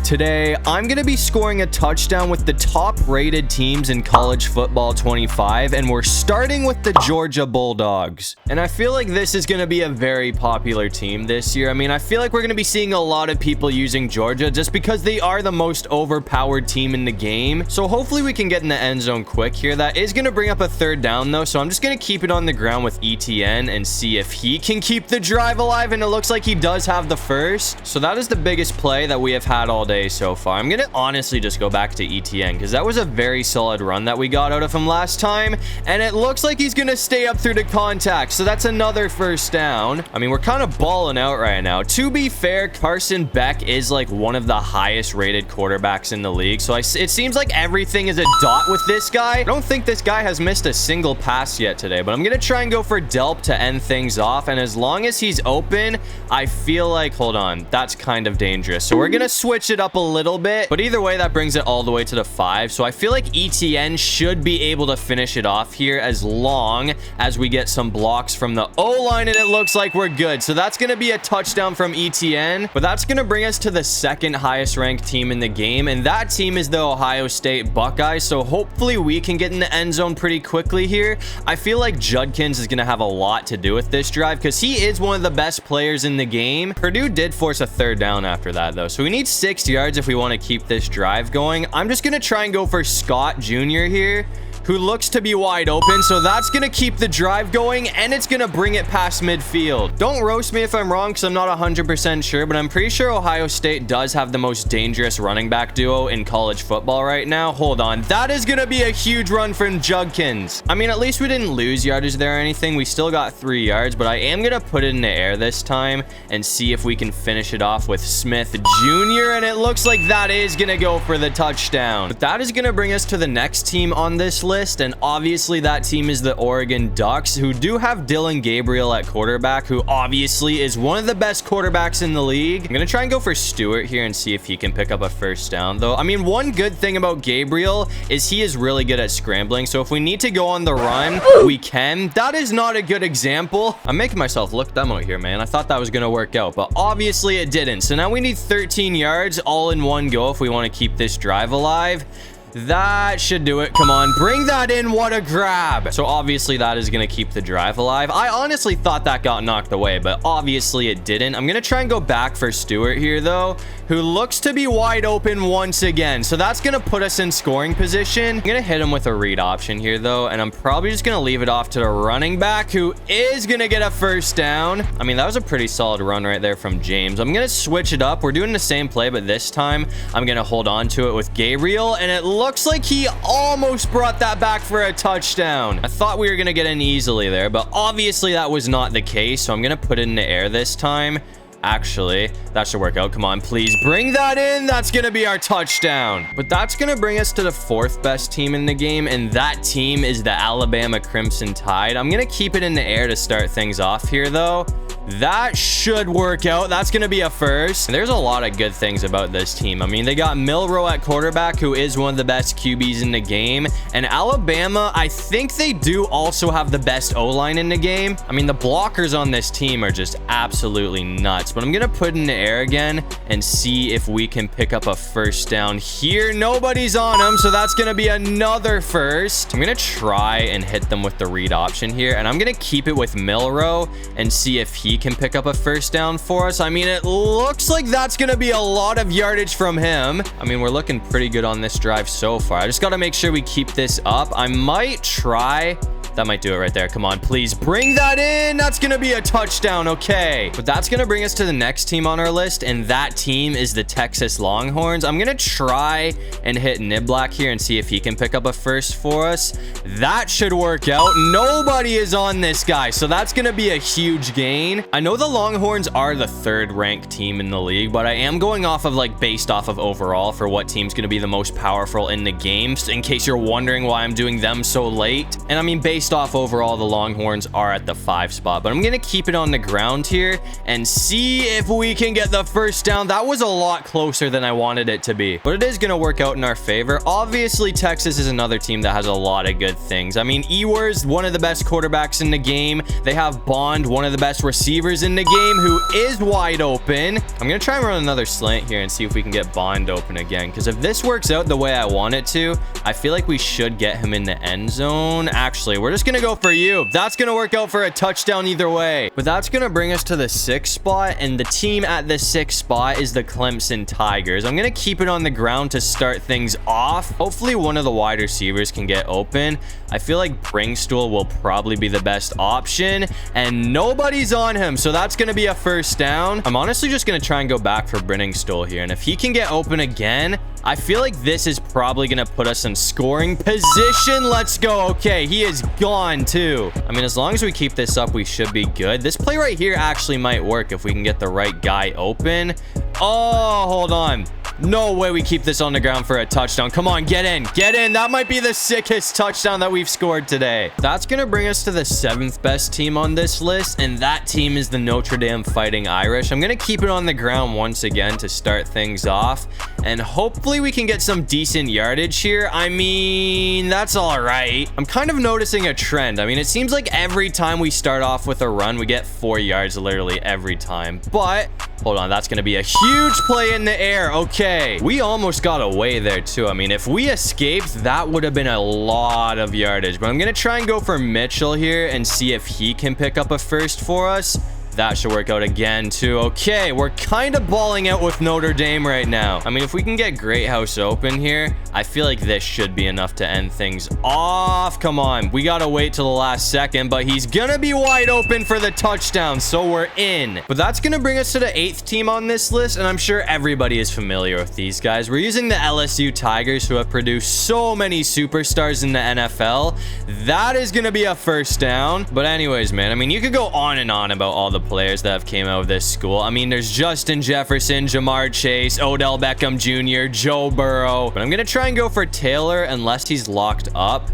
Today, I'm going to be scoring a touchdown with the top-rated teams in college football 25, and we're starting with the Georgia Bulldogs. And I feel like this is going to be a very popular team this year. I mean, I feel like we're going to be seeing a lot of people using Georgia just because they are the most overpowered team in the game. So hopefully we can get in the end zone quick here. That is going to bring up a third down, though, so I'm just going to keep it on the ground with ETN and see if he can keep the drive alive, and it looks like he does have the first. So that is the biggest play that we have had all day so far. I'm gonna honestly just go back to ETN because that was a very solid run that we got out of him last time, and it looks like he's gonna stay up through the contact, so that's another first down. I mean, we're kind of balling out right now. To be fair, Carson Beck is like one of the highest rated quarterbacks in the league, so it seems like everything is a dot with this guy. I don't think this guy has missed a single pass yet today, but I'm gonna try and go for Delp to end things off, and as long as he's open, I feel like, hold on, that's kind of dangerous, so we're gonna switch it up a little bit, but either way, that brings it all the way to the 5. So I feel like ETN should be able to finish it off here as long as we get some blocks from the O-line, and it looks like we're good. So that's going to be a touchdown from ETN, but that's going to bring us to the second highest ranked team in the game, and that team is the Ohio State Buckeyes. So hopefully we can get in the end zone pretty quickly here. I feel like Judkins is going to have a lot to do with this drive because he is one of the best players in the game. Purdue did force a third down after that, though, so we need 6 yards if we want to keep this drive going. I'm just going to try and go for Scott Jr. here, who looks to be wide open, so that's going to keep the drive going, and it's going to bring it past midfield. Don't roast me if I'm wrong, because I'm not 100% sure, but I'm pretty sure Ohio State does have the most dangerous running back duo in college football right now. Hold on. That is going to be a huge run from Judkins. I mean, at least we didn't lose yardage there or anything. We still got 3 yards, but I am going to put it in the air this time and see if we can finish it off with Smith Jr., and it looks like that is going to go for the touchdown. But that is going to bring us to the next team on this list, and obviously that team is the Oregon Ducks, who do have Dylan Gabriel at quarterback, who obviously is one of the best quarterbacks in the league. I'm gonna try and go for Stewart here and see if he can pick up a first down, though. I mean, one good thing about Gabriel is he is really good at scrambling, so if we need to go on the run, we can. That is not a good example. I'm making myself look dumb out here, man. I thought that was gonna work out, but obviously it didn't. So now we need 13 yards all in one go if we want to keep this drive alive. That should do it. Come on, bring that in. What a grab. So obviously that is going to keep the drive alive. I honestly thought that got knocked away, but obviously it didn't. I'm going to try and go back for Stewart here, though, who looks to be wide open once again. So that's going to put us in scoring position. I'm going to hit him with a read option here, though, and I'm probably just going to leave it off to the running back, who is going to get a first down. I mean, that was a pretty solid run right there from James. I'm going to switch it up. We're doing the same play, but this time I'm going to hold on to it with Gabriel, and it looks like he almost brought that back for a touchdown. I thought we were going to get in easily there, but obviously that was not the case, so I'm going to put it in the air this time. Actually, that should work out. Come on, please bring that in. That's going to be our touchdown. But that's going to bring us to the 4th best team in the game, and that team is the Alabama Crimson Tide. I'm going to keep it in the air to start things off here, though. That should work out. That's going to be a first. And there's a lot of good things about this team. I mean, they got Milroe at quarterback, who is one of the best QBs in the game. And Alabama, I think they do also have the best O-line in the game. I mean, the blockers on this team are just absolutely nuts. But I'm going to put it in the air again and see if we can pick up a first down here. Nobody's on him, so that's going to be another first. I'm going to try and hit them with the read option here. And I'm going to keep it with Milroe and see if he can pick up a first down for us. I mean, it looks like that's going to be a lot of yardage from him. I mean, we're looking pretty good on this drive so far. I just got to make sure we keep this up. I might try. That might do it right there. Come on, please bring that in. That's going to be a touchdown. Okay. But that's going to bring us to the next team on our list, and that team is the Texas Longhorns. I'm going to try and hit Niblack here and see if he can pick up a first for us. That should work out. Nobody is on this guy, so that's going to be a huge gain. I know the Longhorns are the 3rd ranked team in the league, but I am going off of like based off of overall for what team's going to be the most powerful in the games, in case you're wondering why I'm doing them so late. And I mean, based based off overall, the Longhorns are at the 5 spot, but I'm going to keep it on the ground here and see if we can get the first down. That was a lot closer than I wanted it to be, but it is going to work out in our favor. Obviously, Texas is another team that has a lot of good things. I mean, Ewers, one of the best quarterbacks in the game. They have Bond, one of the best receivers in the game, who is wide open. I'm going to try and run another slant here and see if we can get Bond open again, because if this works out the way I want it to, I feel like we should get him in the end zone. Actually, we're just going to go for you. That's going to work out for a touchdown either way. But that's going to bring us to the 6th spot, and the team at the 6th spot is the Clemson Tigers. I'm going to keep it on the ground to start things off. Hopefully, one of the wide receivers can get open. I feel like Bringstool will probably be the best option, and nobody's on him, so that's going to be a first down. I'm honestly just going to try and go back for Bringstool here, and if he can get open again, I feel like this is probably going to put us in scoring position. Let's go. Okay, he is gone too. I mean, as long as we keep this up, we should be good. This play right here actually might work if we can get the right guy open. Oh, hold on. No way we keep this on the ground for a touchdown. Come on, get in. Get in. That might be the sickest touchdown that we've scored today. That's going to bring us to the 7th best team on this list, and that team is the Notre Dame Fighting Irish. I'm going to keep it on the ground once again to start things off, and hopefully we can get some decent yardage here. I mean, that's all right. I'm kind of noticing a trend. I mean, it seems like every time we start off with a run, we get 4 yards literally every time. But hold on, that's going to be a huge play in the air. Okay. We almost got away there too. I mean, if we escaped, that would have been a lot of yardage. But I'm going to try and go for Mitchell here and see if he can pick up a first for us. That should work out again too. Okay, we're kind of balling out with Notre Dame right now. I mean, if we can get Greathouse open here, I feel like this should be enough to end things off. Come on, we gotta wait till the last second, but he's gonna be wide open for the touchdown, so we're in. But that's gonna bring us to the 8th team on this list, and I'm sure everybody is familiar with these guys. We're using the LSU Tigers, who have produced so many superstars in the NFL. That is gonna be a first down. But anyways, man, I mean, you could go on and on about all the players that have came out of this school. I mean, there's Justin Jefferson, Jamar Chase, Odell Beckham Jr., Joe Burrow. But I'm going to try and go for Taylor unless he's locked up.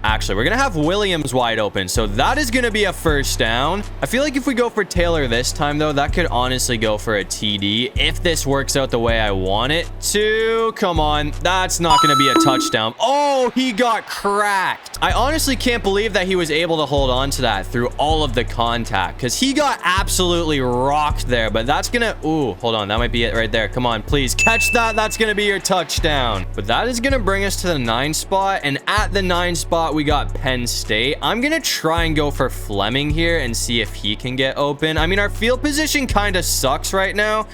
Actually, we're going to have Williams wide open, so that is going to be a first down. I feel like if we go for Taylor this time, though, that could honestly go for a TD if this works out the way I want it to. Come on, that's not going to be a touchdown. Oh, he got cracked. I honestly can't believe that he was able to hold on to that through all of the contact, because he got absolutely rocked there. But that's going to... Ooh, hold on, that might be it right there. Come on, please catch that. That's going to be your touchdown. But that is going to bring us to the 9 spot, and at the 9 spot, we got Penn State. I'm gonna try and go for Fleming here and see if he can get open. I mean, our field position kind of sucks right now.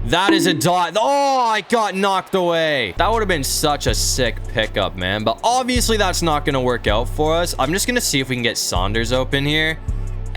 That is a dot. Oh, I got knocked away. That would have been such a sick pickup, man. But obviously that's not gonna work out for us. I'm just gonna see if we can get Saunders open here.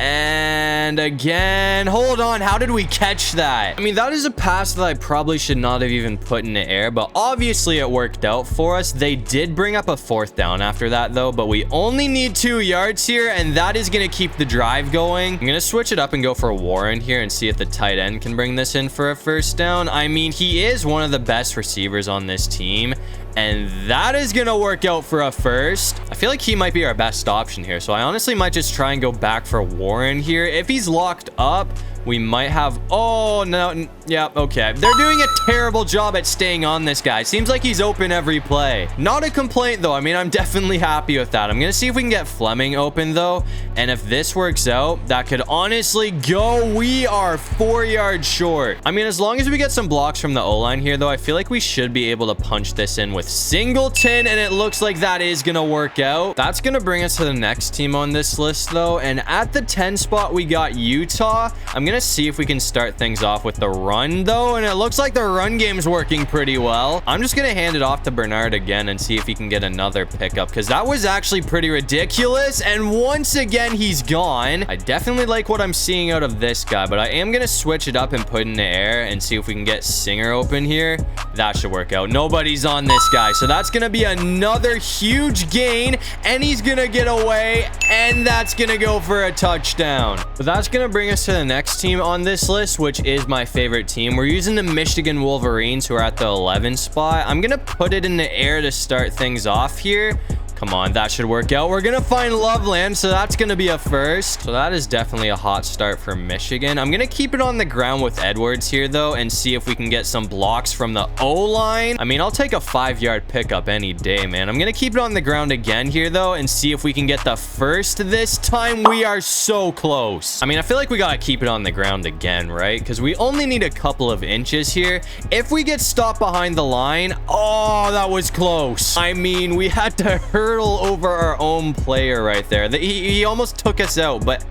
And again, hold on, how did we catch that? I mean, that is a pass that I probably should not have even put in the air, but obviously it worked out for us. They did bring up a 4th down after that though, but we only need 2 yards here, and that is gonna keep the drive going. I'm gonna switch it up and go for Warren here and see if the tight end can bring this in for a first down. I mean, he is one of the best receivers on this team, and that is gonna work out for a first. I feel like he might be our best option here, so I honestly might just try and go back for Warren here. If he's locked up, we might have... Oh, no. Yeah, okay. They're doing a terrible job at staying on this guy. Seems like he's open every play. Not a complaint, though. I mean, I'm definitely happy with that. I'm going to see if we can get Fleming open, though. And if this works out, that could honestly go. We are 4 yards short. I mean, as long as we get some blocks from the O-line here, though, I feel like we should be able to punch this in with Singleton, and it looks like that is going to work out. That's going to bring us to the next team on this list, though. And at the 10 spot, we got Utah. I'm going to see if we can start things off with the run, though, and it looks like the run game's working pretty well. I'm just gonna hand it off to Bernard again and see if he can get another pickup, because that was actually pretty ridiculous, and once again he's gone. I definitely like what I'm seeing out of this guy, but I am gonna switch it up and put in the air and see if we can get Singer open here. That should work out. Nobody's on this guy, so that's gonna be another huge gain, and he's gonna get away, and that's gonna go for a touchdown. But that's gonna bring us to the next team on this list, which is my favorite team. We're using the Michigan Wolverines, who are at the 11 spot. I'm gonna put it in the air to start things off here. Come on, that should work out. We're gonna find Loveland, so that's gonna be a first. So that is definitely a hot start for Michigan. I'm gonna keep it on the ground with Edwards here, though, and see if we can get some blocks from the O-line. I mean, I'll take a 5-yard pickup any day, man. I'm gonna keep it on the ground again here, though, and see if we can get the first this time. We are so close. I mean, I feel like we gotta keep it on the ground again, right? Because we only need a couple of inches here. If we get stopped behind the line, oh, that was close. I mean, we had to hurdle over our own player right there. He almost took us out, but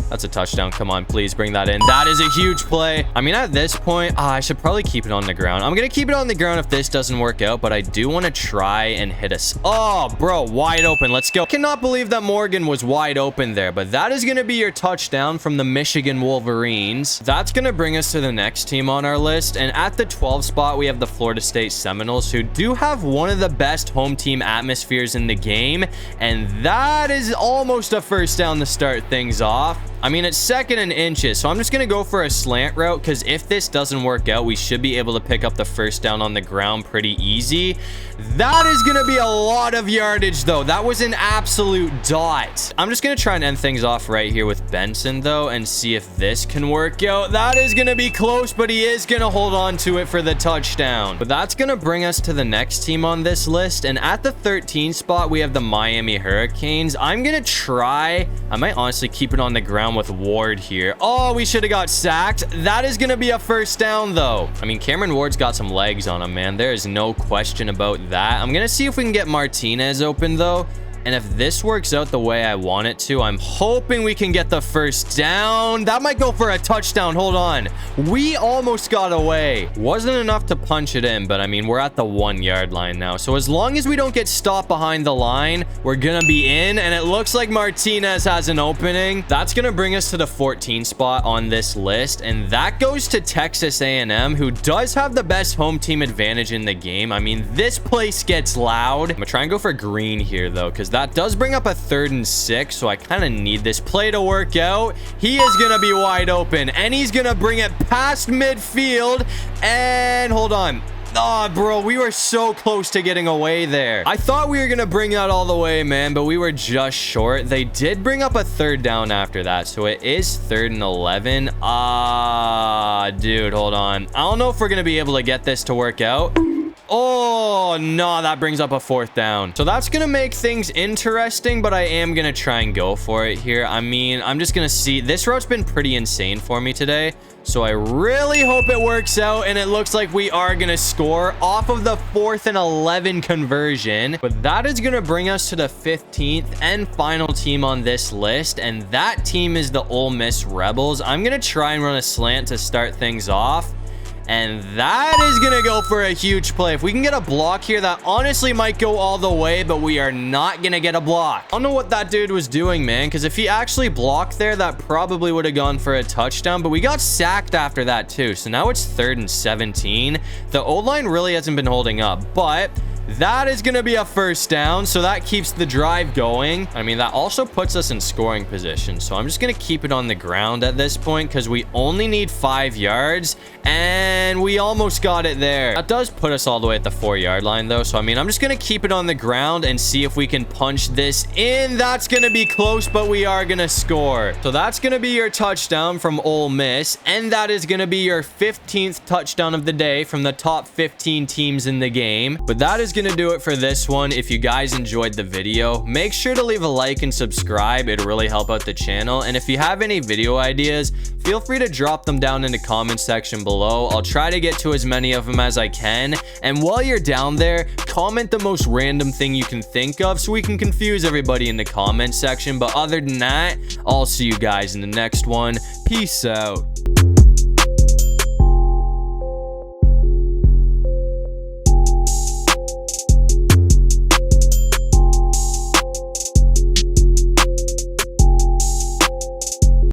that's a touchdown. Come on, please bring that in. That is a huge play. I mean, at this point, I should probably keep it on the ground. I'm going to keep it on the ground if this doesn't work out, but I do want to try and hit us. Oh, bro, wide open. Let's go. I cannot believe that Morgan was wide open there, but that is going to be your touchdown from the Michigan Wolverines. That's going to bring us to the next team on our list, and at the 12 spot, we have the Florida State Seminoles, who do have one of the best home team atmospheres in the game, and that is almost a first down to start things off. I mean, it's 2nd and inches, so I'm just going to go for a slant route because if this doesn't work out, we should be able to pick up the first down on the ground pretty easy. That is going to be a lot of yardage, though. That was an absolute dot. I'm just going to try and end things off right here with Benson, though, and see if this can work out. That is going to be close, but he is going to hold on to it for the touchdown. But that's going to bring us to the next team on this list, and at the 13 spot, we have the Miami Hurricanes. I'm going to try. I might honestly keep it on the ground with Ward here. Oh, we should have got sacked. That is going to be a first down, though. I mean, Cameron Ward's got some legs on him, man. There is no question about that. I'm going to see if we can get Martinez open, though. And if this works out the way I want it to, I'm hoping we can get the first down. That might go for a touchdown. Hold on. We almost got away. Wasn't enough to punch it in, but I mean, we're at the 1-yard line now. So as long as we don't get stopped behind the line, we're going to be in. And it looks like Martinez has an opening. That's going to bring us to the 14 spot on this list. And that goes to Texas A&M, who does have the best home team advantage in the game. I mean, this place gets loud. I'm going to try and go for green here, though, because that does bring up a 3rd and 6, so I kind of need this play to work out. He is going to be wide open, and he's going to bring it past midfield, and hold on. Oh, bro, we were so close to getting away there. I thought we were going to bring that all the way, man, but we were just short. They did bring up a 3rd down after that, so it is 3rd and 11. Dude, hold on. I don't know if we're going to be able to get this to work out. Oh, no, that brings up a 4th down. So that's going to make things interesting, but I am going to try and go for it here. I mean, I'm just going to see. This route's been pretty insane for me today, so I really hope it works out, and it looks like we are going to score off of the 4th and 11 conversion. But that is going to bring us to the 15th and final team on this list, and that team is the Ole Miss Rebels. I'm going to try and run a slant to start things off. And that is going to go for a huge play. If we can get a block here, that honestly might go all the way, but we are not going to get a block. I don't know what that dude was doing, man, because if he actually blocked there, that probably would have gone for a touchdown, but we got sacked after that too. So now it's 3rd and 17. The O-line really hasn't been holding up, but that is going to be a first down, so that keeps the drive going. I mean, that also puts us in scoring position, so I'm just going to keep it on the ground at this point because we only need 5 yards, and we almost got it there. That does put us all the way at the 4-yard line, though, so I mean, I'm just going to keep it on the ground and see if we can punch this in. That's going to be close, but we are going to score. So that's going to be your touchdown from Ole Miss, and that is going to be your 15th touchdown of the day from the top 15 teams in the game. But that is going to do it for this one. If you guys enjoyed the video, make sure to leave a like and subscribe. It'll really help out the channel. And if you have any video ideas, feel free to drop them down in the comment section below. I'll try to get to as many of them as I can. And while you're down there, comment the most random thing you can think of so we can confuse everybody in the comment section. But other than that, I'll see you guys in the next one. Peace out.